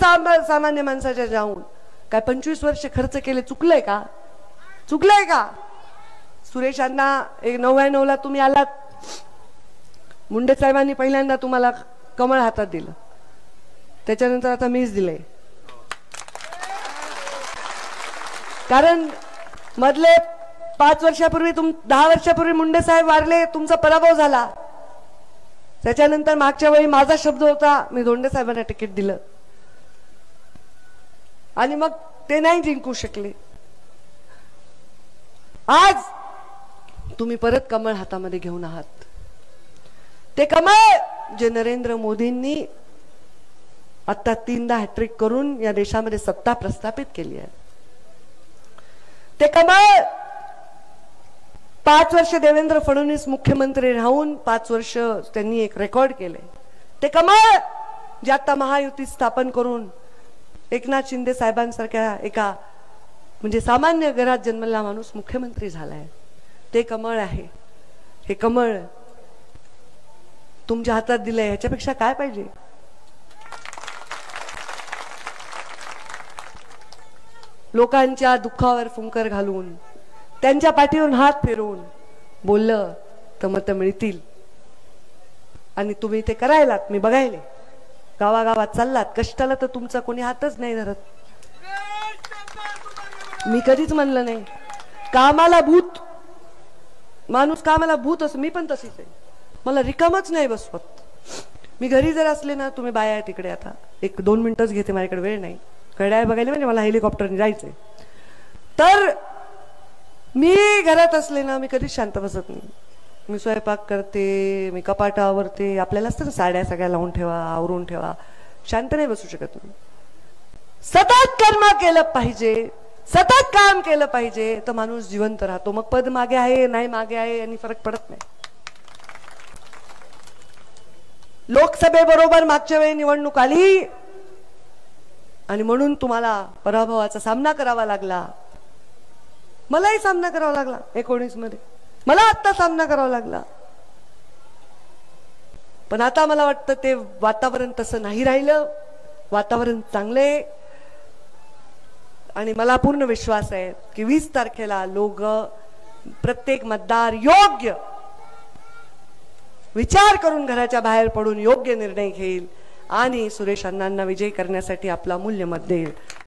सामान्य माणसाच्या जाऊन काय 25 वर्ष खर्च केले चुकलंय का? चुकलंय का? सुरेश अण्णा 99 ला तुम्ही आलात, मुंडे साहेबांनी पहिल्यांदा तुम्हाला कमळ हातात दिलं, त्याच्यानंतर आता मीच दिले. कारण मधले 5 वर्षापूर्वी 10 वर्षापूर्वी मुंडे साहेब वारले, तुमचा पराभव झाला. त्याच्यानंतर मागच्या वेळी माझा शब्द होता, मी धोंडे साहेबांना तिकीट दिलं आणि मग ते नाही जिंकू शकले. आज तुम्ही परत कमळ हातामध्ये घेऊन आहात. ते कमळ जे नरेंद्र मोदींनी आता 3दा हॅट्रिक करून या देशामध्ये सत्ता प्रस्थापित केली आहे. ते कमळ 5 वर्ष देवेंद्र फडणवीस मुख्यमंत्री राहून 5 वर्ष त्यांनी एक रेकॉर्ड केले. ते कमळ जे आता महायुती स्थापन करून एकनाथ शिंदे साहेबांसारख्या एका म्हणजे सामान्य घरात जन्मलेला माणूस मुख्यमंत्री झालाय, ते कमळ आहे. हे कमळ तुमच्या हातात दिलंय, ह्याच्यापेक्षा काय पाहिजे? लोकांच्या दुःखावर फुंकर घालून, त्यांच्या पाठीवरून हात फिरवून बोललं तर मतं मिळतील. आणि तुम्ही ते करायलात, मी बघायले. गावागावात चाललात, कष्टाला तर तुमचा कोणी हातच नाही धरत. मी कधीच म्हणलं नाही कामाला भूत, माणूस कामाला भूत असं, मी पण तशीच आहे. मला रिकामच नाही बसवत. मी घरी जर असले ना, तुम्ही बाया आहे तिकडे, आता 1-2 मिनिटच घेते, माझ्याकडे वेळ नाही. घड्याळ बघायला म्हणजे मला हेलिकॉप्टरने जायचंय. तर मी घरात असले ना, मी कधीच शांत बसत नाही. मी स्वयंपाक करते, मी कपाट आवरते. आपल्याला असतं ना साड्या सगळ्या लावून ठेवा, आवरून ठेवा. शांत नाही बसू शकत मी. सतत कर्म केलं पाहिजे, सतत काम केलं पाहिजे, तर माणूस जिवंत राहतो. मग पद मागे आहे नाही मागे आहे आणि फरक पडत नाही. लोकसभेबरोबर मागच्या वेळी निवडणूक आली आणि म्हणून तुम्हाला पराभवाचा सामना करावा लागला. मलाही सामना करावा लागला 19 मध्ये, मला आता सामना करावा लागला. पण आता मला वाटतं ते वातावरण तसं नाही राहिलं. वातावरण चांगले. आणि मला पूर्ण विश्वास आहे की 20 तारखेला लोक, प्रत्येक मतदार योग्य विचार करून घराच्या बाहेर पडून योग्य निर्णय घेईल आणि सुरेश अण्णांना विजयी करण्यासाठी आपला मूल्य मत देईल.